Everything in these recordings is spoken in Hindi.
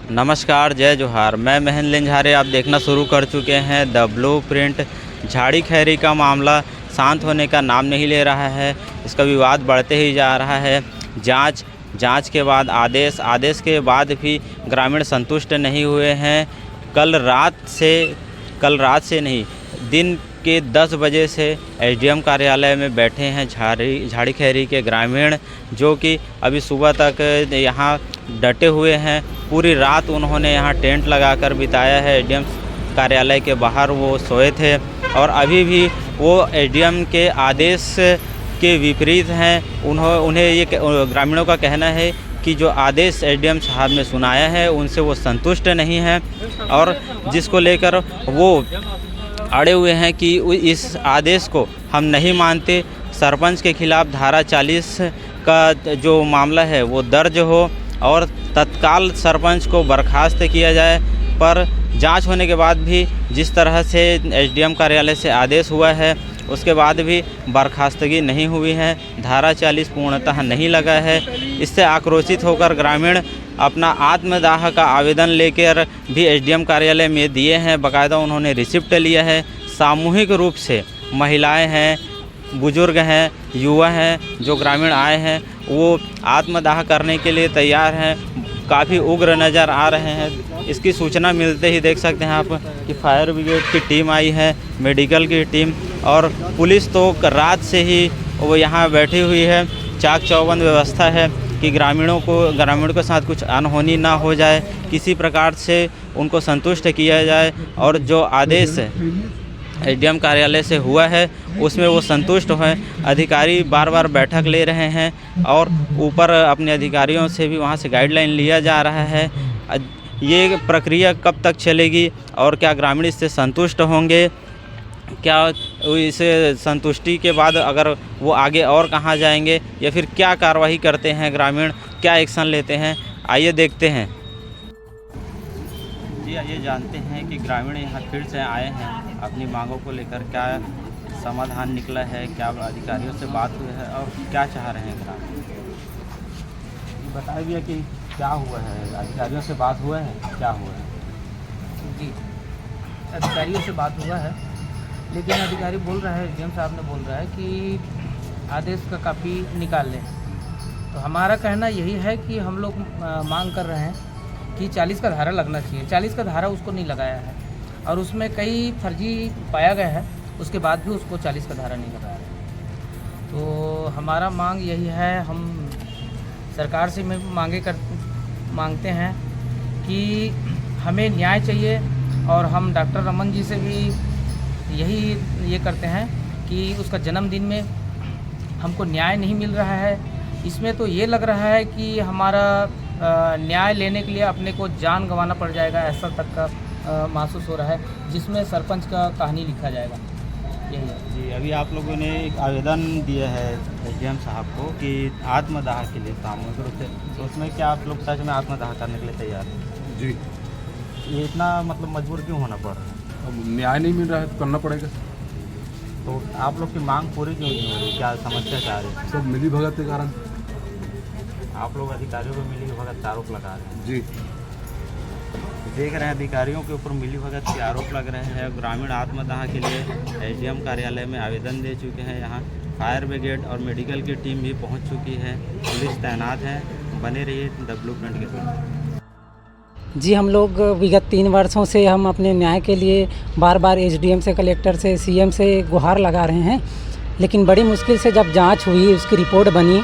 नमस्कार, जय जोहार। मैं महेंद्र लेंझारे। आप देखना शुरू कर चुके हैं द ब्लूप्रिंट। झाड़ी खैरी का मामला शांत होने का नाम नहीं ले रहा है। इसका विवाद बढ़ते ही जा रहा है। जांच के बाद आदेश के बाद भी ग्रामीण संतुष्ट नहीं हुए हैं। कल रात से नहीं, दिन के 10 बजे से एसडीएम कार्यालय में बैठे हैं झाड़ी खैरी के ग्रामीण, जो कि अभी सुबह तक यहाँ डटे हुए हैं। पूरी रात उन्होंने यहाँ टेंट लगाकर बिताया है। एसडीएम कार्यालय के बाहर वो सोए थे और अभी भी वो एसडीएम के आदेश के विपरीत हैं। उन्हें ये ग्रामीणों का कहना है कि जो आदेश एसडीएम साहब ने सुनाया है उनसे वो संतुष्ट नहीं हैं और जिसको लेकर वो अड़े हुए हैं कि इस आदेश को हम नहीं मानते। सरपंच के खिलाफ धारा 40 का जो मामला है वो दर्ज हो और तत्काल सरपंच को बर्खास्त किया जाए। पर जांच होने के बाद भी जिस तरह से एसडीएम कार्यालय से आदेश हुआ है उसके बाद भी बर्खास्तगी नहीं हुई है। धारा 40 पूर्णतः नहीं लगा है। इससे आक्रोशित होकर ग्रामीण अपना आत्मदाह का आवेदन लेकर भी एसडीएम कार्यालय में दिए हैं। बाकायदा उन्होंने रिसिप्ट लिया है। सामूहिक रूप से महिलाएं हैं, बुजुर्ग हैं, युवा हैं, जो ग्रामीण आए हैं वो आत्मदाह करने के लिए तैयार हैं। काफ़ी उग्र नज़र आ रहे हैं। इसकी सूचना मिलते ही देख सकते हैं आप कि फायर ब्रिगेड की टीम आई है, मेडिकल की टीम और पुलिस तो रात से ही वो यहाँ बैठी हुई है। चाक चौबंद व्यवस्था है कि ग्रामीणों के साथ कुछ अनहोनी ना हो जाए, किसी प्रकार से उनको संतुष्ट किया जाए और जो आदेश एसडीएम कार्यालय से हुआ है उसमें वो संतुष्ट हैं। अधिकारी बार बार बैठक ले रहे हैं और ऊपर अपने अधिकारियों से भी वहाँ से गाइडलाइन लिया जा रहा है। ये प्रक्रिया कब तक चलेगी और क्या ग्रामीण इससे संतुष्ट होंगे? क्या इसे संतुष्टि के बाद अगर वो आगे और कहाँ जाएंगे या फिर क्या कार्रवाई करते हैं ग्रामीण, क्या एक्शन लेते हैं, आइए देखते हैं। जी आइए जानते हैं कि ग्रामीण यहाँ फिर से आए हैं अपनी मांगों को लेकर। क्या समाधान निकला है, क्या अधिकारियों से बात हुई है और क्या चाह रहे हैं ग्रामीण? बताइए भैया कि क्या हुआ है, अधिकारियों से बात हुआ है, क्या हुआ है? जी, अधिकारियों से बात हुआ है, लेकिन अधिकारी बोल रहा है, एसडीएम साहब ने बोल रहा है कि आदेश का कापी निकाल लें। तो हमारा कहना यही है कि हम लोग मांग कर रहे हैं कि 40 का धारा लगना चाहिए। 40 का धारा उसको नहीं लगाया है और उसमें कई फर्जी पाया गया है, उसके बाद भी उसको 40 का धारा नहीं लगाया है। तो हमारा मांग यही है, हम सरकार से मांगते हैं कि हमें न्याय चाहिए और हम डॉक्टर रमन जी से भी ये करते हैं कि उसका जन्मदिन में हमको न्याय नहीं मिल रहा है। इसमें तो ये लग रहा है कि हमारा न्याय लेने के लिए अपने को जान गंवाना पड़ जाएगा, ऐसा तक का महसूस हो रहा है, जिसमें सरपंच का कहानी लिखा जाएगा। यही है जी। अभी आप लोगों ने एक आवेदन दिया है एसडीएम साहब को कि आत्मदाह के लिए सामूहिक रूप से, तो उसमें क्या आप लोग सच में आत्मदाह करने के लिए तैयार हैं? जी। ये इतना मतलब मजबूर क्यों होना पड़ रहा है? अब न्याय नहीं मिल रहा है तो करना पड़ेगा। तो आप लोग की मांग पूरी क्यों नहीं हो रही? क्या समस्या क्या आ रही है? सब मिली भगत के कारण। आप लोग अधिकारियों पर मिली भगत का आरोप लगा रहे हैं। जी। देख रहे हैं अधिकारियों के ऊपर मिली भगत के आरोप लग रहे हैं। ग्रामीण आत्मदाह के लिए एसडीएम कार्यालय में आवेदन दे चुके हैं। यहाँ फायर ब्रिगेड और मेडिकल की टीम भी पहुँच चुकी है, पुलिस तैनात है। बने रहिए द ब्लूप्रिंट के साथ। जी, हम लोग विगत 3 वर्षों से हम अपने न्याय के लिए बार बार एसडीएम से, कलेक्टर से, सीएम से गुहार लगा रहे हैं, लेकिन बड़ी मुश्किल से जब जांच हुई, उसकी रिपोर्ट बनी,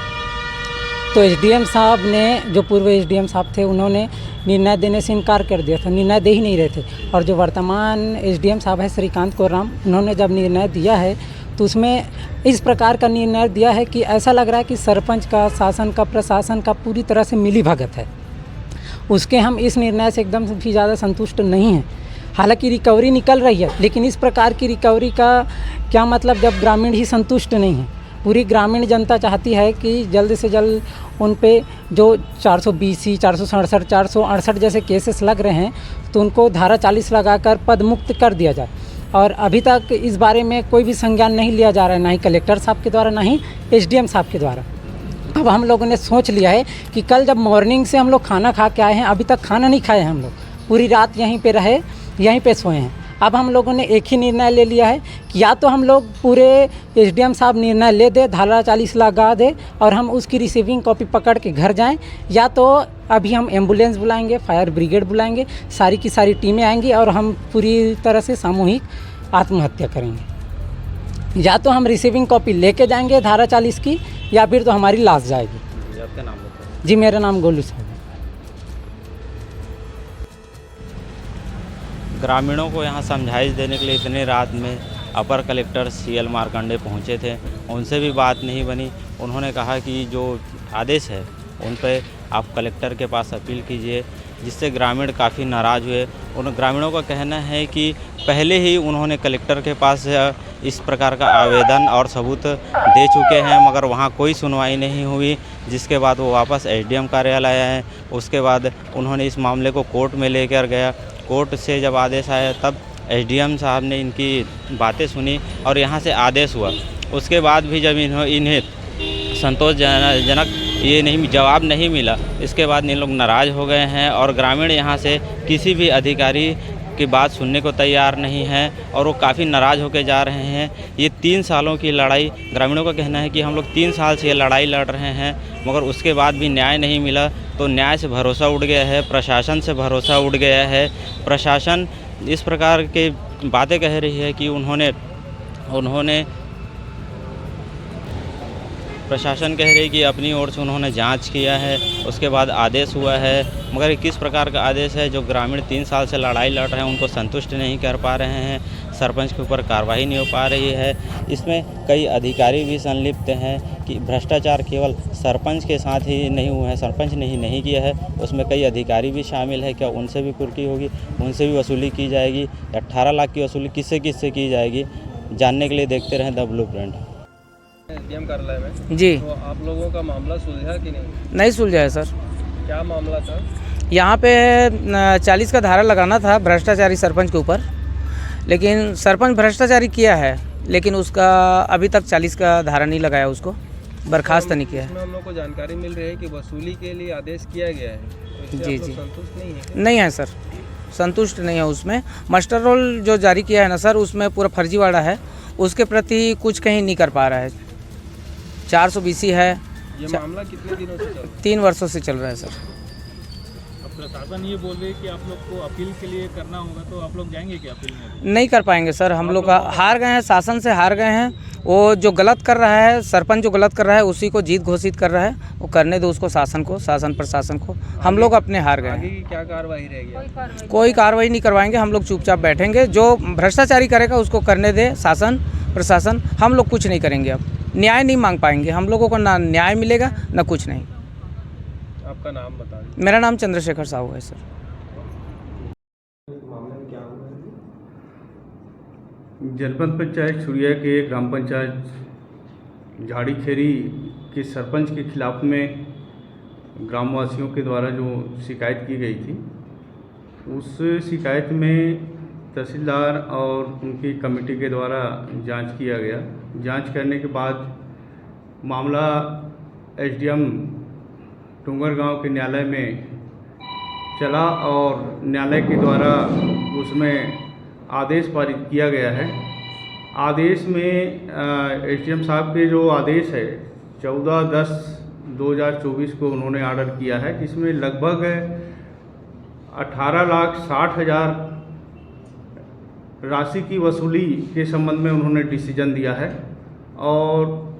तो एसडीएम साहब ने, जो पूर्व एसडीएम साहब थे, उन्होंने निर्णय देने से इनकार कर दिया था, निर्णय दे ही नहीं रहे थे। और जो वर्तमान एसडीएम साहब है श्रीकांत कोराम, उन्होंने जब निर्णय दिया है तो उसमें इस प्रकार का निर्णय दिया है कि ऐसा लग रहा है कि सरपंच का, शासन का, प्रशासन का पूरी तरह से मिली भगत है। उसके हम इस निर्णय से एकदम भी ज़्यादा संतुष्ट नहीं हैं। हालांकि रिकवरी निकल रही है, लेकिन इस प्रकार की रिकवरी का क्या मतलब जब ग्रामीण ही संतुष्ट नहीं है। पूरी ग्रामीण जनता चाहती है कि जल्द से जल्द उन पे जो 420, 467, 468 जैसे केसेस लग रहे हैं तो उनको धारा 40 लगाकर पद मुक्त कर दिया जाए। और अभी तक इस बारे में कोई भी संज्ञान नहीं लिया जा रहा है, ना ही कलेक्टर साहब के द्वारा, ना ही एसडीएम साहब के द्वारा। अब हम लोगों ने सोच लिया है कि कल जब मॉर्निंग से हम लोग खाना खा के आए हैं, अभी तक खाना नहीं खाए हैं हम लोग, पूरी रात यहीं पे रहे, यहीं पे सोए हैं। अब हम लोगों ने एक ही निर्णय ले लिया है कि या तो हम लोग पूरे एसडीएम साहब निर्णय ले दे, धारा 40 लगा दे और हम उसकी रिसीविंग कॉपी पकड़ के घर जाएं, या तो अभी हम एम्बुलेंस बुलाएंगे, फायर ब्रिगेड बुलाएंगे, सारी की सारी टीमें आएंगी और हम पूरी तरह से सामूहिक आत्महत्या करेंगे। या तो हम रिसीविंग कॉपी लेके जाएंगे धारा 40 की, या फिर तो हमारी लाश जाएगी। आपका नाम बताइए। जी, मेरा नाम गोलू साहब है। ग्रामीणों को यहाँ समझाइश देने के लिए इतनी रात में अपर कलेक्टर CL मार्कंडे पहुँचे थे, उनसे भी बात नहीं बनी। उन्होंने कहा कि जो आदेश है उन पर आप कलेक्टर के पास अपील कीजिए, जिससे ग्रामीण काफ़ी नाराज़ हुए। उन ग्रामीणों का कहना है कि पहले ही उन्होंने कलेक्टर के पास इस प्रकार का आवेदन और सबूत दे चुके हैं, मगर वहाँ कोई सुनवाई नहीं हुई, जिसके बाद वो वापस SDM कार्यालय आए। उसके बाद उन्होंने इस मामले को कोर्ट में लेकर गया। कोर्ट से जब आदेश आया तब SDM साहब ने इनकी बातें सुनी और यहाँ से आदेश हुआ। उसके बाद भी जब इन्हें संतोषजनक ये नहीं जवाब नहीं मिला, इसके बाद इन लोग नाराज़ हो गए हैं और ग्रामीण यहाँ से किसी भी अधिकारी की बात सुनने को तैयार नहीं हैं और वो काफ़ी नाराज़ होकर जा रहे हैं। ये 3 सालों की लड़ाई, ग्रामीणों का कहना है कि हम लोग 3 साल से ये लड़ाई लड़ रहे हैं, मगर उसके बाद भी न्याय नहीं मिला। तो न्याय से भरोसा उठ गया है, प्रशासन से भरोसा उठ गया है। प्रशासन इस प्रकार के बातें कह रही है कि उन्होंने प्रशासन कह रही है कि अपनी ओर से उन्होंने जांच किया है, उसके बाद आदेश हुआ है, मगर किस प्रकार का आदेश है जो ग्रामीण 3 साल से लड़ाई लड़ रहे हैं उनको संतुष्ट नहीं कर पा रहे हैं। सरपंच के ऊपर कार्रवाई नहीं हो पा रही है। इसमें कई अधिकारी भी संलिप्त हैं कि भ्रष्टाचार केवल सरपंच के साथ ही नहीं हुआ है, सरपंच ने ही नहीं किया है, उसमें कई अधिकारी भी शामिल है। क्या उनसे भी कुर्की होगी, उनसे भी वसूली की जाएगी? 18 लाख की वसूली किससे किससे की जाएगी? जानने के लिए देखते रहें द ब्लूप्रिंट। SDM कार्यालय में जी, तो आप लोगों का मामला सुलझा कि नहीं सुलझा है सर। क्या मामला था? यहाँ पे 40 का धारा लगाना था भ्रष्टाचारी सरपंच के ऊपर, लेकिन सरपंच भ्रष्टाचारी किया है, लेकिन उसका अभी तक 40 का धारा नहीं लगाया, उसको बर्खास्त नहीं किया है। इसमें हम लोग को जानकारी मिल रही है कि वसूली के लिए आदेश किया गया है, तो इससे जी, आप लोग जी। संतुष्ट नहीं है? नहीं है सर, संतुष्ट नहीं है। उसमें मास्टर रोल जो जारी किया है ना सर, उसमें पूरा फर्जीवाड़ा है, उसके प्रति कुछ कहीं नहीं कर पा रहा है। 420 है। ये मामला कितने दिनों से चल रहा है? 3 वर्षों से चल रहा है सर। अब प्रशासन ये बोल रहे हैं कि आप लोग को अपील के लिए करना होगा, तो आप लोग जाएंगे क्या अपील में? नहीं कर पाएंगे सर, हम लोग का हार गए हैं, शासन से हार गए हैं। वो जो गलत कर रहा है, सरपंच जो गलत कर रहा है उसी को जीत घोषित कर रहा है, वो करने दो उसको, शासन प्रशासन को। हम लोग अपने हार गए आगे हैं। की क्या कार्रवाई रहेगी? कोई कार्रवाई नहीं करवाएंगे, हम लोग चुपचाप बैठेंगे। जो भ्रष्टाचारी करेगा उसको करने दे शासन प्रशासन, हम लोग कुछ नहीं करेंगे। अब न्याय नहीं मांग पाएंगे, हम लोगों को ना न्याय मिलेगा ना कुछ नहीं। आपका नाम बता दीजिए। मेरा नाम चंद्रशेखर साहू है सर। जनपद पंचायत छुरिया के ग्राम पंचायत झाड़ी खेरी के सरपंच के खिलाफ में ग्रामवासियों के द्वारा जो शिकायत की गई थी, उस शिकायत में तहसीलदार और उनकी कमेटी के द्वारा जांच किया गया। जांच करने के बाद मामला SDM डूंगरगांव के न्यायालय में चला और न्यायालय के द्वारा उसमें आदेश पारित किया गया है। आदेश में SDM साहब के जो आदेश है 14/10/2024 को उन्होंने ऑर्डर किया है, जिसमें लगभग 18,60,000 राशि की वसूली के संबंध में उन्होंने डिसीजन दिया है। और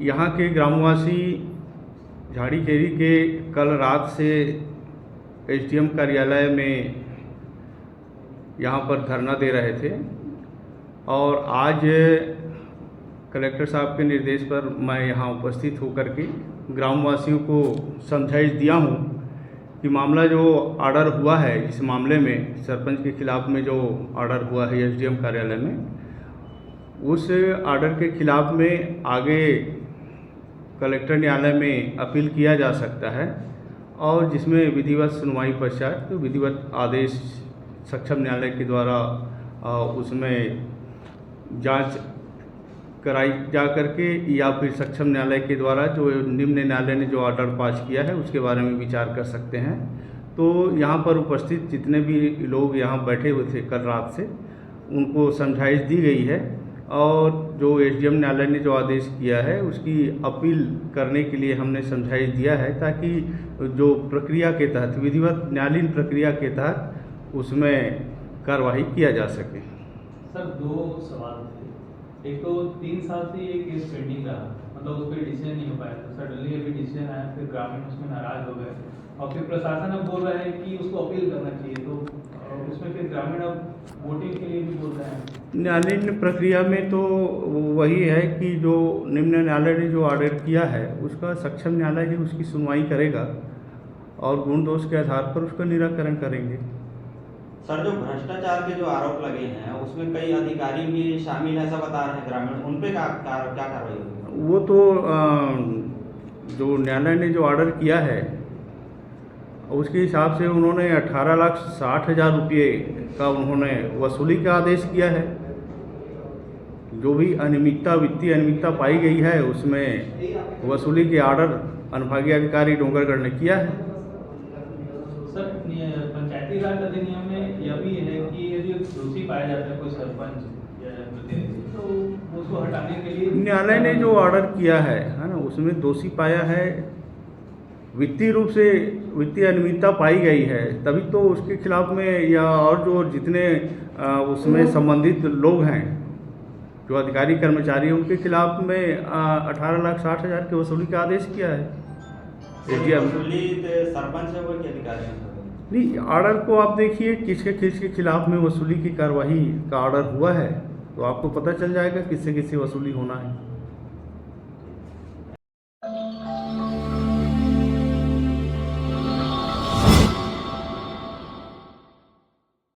यहाँ के ग्रामवासी झाड़ी खेरी के कल रात से SDM कार्यालय में यहाँ पर धरना दे रहे थे और आज कलेक्टर साहब के निर्देश पर मैं यहाँ उपस्थित होकर के ग्रामवासियों को समझाइश दिया हूँ कि मामला जो ऑर्डर हुआ है, इस मामले में सरपंच के खिलाफ में जो ऑर्डर हुआ है SDM कार्यालय में, उस ऑर्डर के खिलाफ में आगे कलेक्टर न्यायालय में अपील किया जा सकता है और जिसमें विधिवत सुनवाई पश्चात तो विधिवत आदेश सक्षम न्यायालय के द्वारा उसमें जांच कराई जा करके या फिर सक्षम न्यायालय के द्वारा जो निम्न न्यायालय ने जो ऑर्डर पास किया है उसके बारे में विचार कर सकते हैं। तो यहाँ पर उपस्थित जितने भी लोग यहाँ बैठे हुए थे कल रात से, उनको समझाइश दी गई है और जो एसडीएम न्यायालय ने जो आदेश किया है उसकी अपील करने के लिए हमने समझाइश दिया है, ताकि जो प्रक्रिया के तहत, विधिवत न्यायालयीन प्रक्रिया के तहत उसमें कार्रवाई किया जा सके। सर, दो सवाल थे। एक तो 3 साल से ये केस पेंडिंग रहा, मतलब उस पर डिसीजन नहीं हो पाया था। सडनली अभी डिसीजन आया, फिर ग्रामीण उसमें नाराज हो गए और फिर प्रशासन अब बोल रहा है कि उसको अपील करना चाहिए, तो उसमें फिर ग्रामीण अब वोटिंग के लिए भी बोल रहे हैं। न्यायालयीन प्रक्रिया में तो वही है कि जो निम्न न्यायालय ने जो ऑर्डर किया है उसका सक्षम न्यायालय ही उसकी सुनवाई करेगा और गुण दोष के आधार पर उसका निराकरण करेंगे। सर, जो भ्रष्टाचार के जो आरोप लगे हैं उसमें कई अधिकारी भी शामिल ऐसा बता रहे हैं ग्रामीण, उन पे क्या कार्रवाई होगी? वो तो जो न्यायालय ने जो ऑर्डर किया है उसके हिसाब से उन्होंने 18,60,000 रुपये का उन्होंने वसूली का आदेश किया है। जो भी अनियमितता, वित्तीय अनियमितता पाई गई है उसमें वसूली के ऑर्डर अनुभागीय अधिकारी डोंगरगढ़ ने किया है। सर, पंचायती राज अधिनियम में यह भी है कि यदि दोषी पाया जाता है कोई सरपंच या प्रतिनिधि, तो उसको हटाने के लिए न्यायालय ने जो ऑर्डर किया है ना, उसमें दोषी पाया है, वित्तीय रूप से वित्तीय अनियमितता पाई गई है, तभी तो उसके खिलाफ में या और जो जितने उसमें संबंधित लोग हैं, जो अधिकारी कर्मचारी हैं, उनके खिलाफ में 18,60,000 की वसूली का आदेश किया है। वसूली सरपंच है वो कि अधिकारी हैं? नहीं, ऑर्डर को आप देखिए किसके खिलाफ में वसूली की कार्रवाई का ऑर्डर हुआ है, तो आपको पता चल जाएगा किससे किससे वसूली होना है।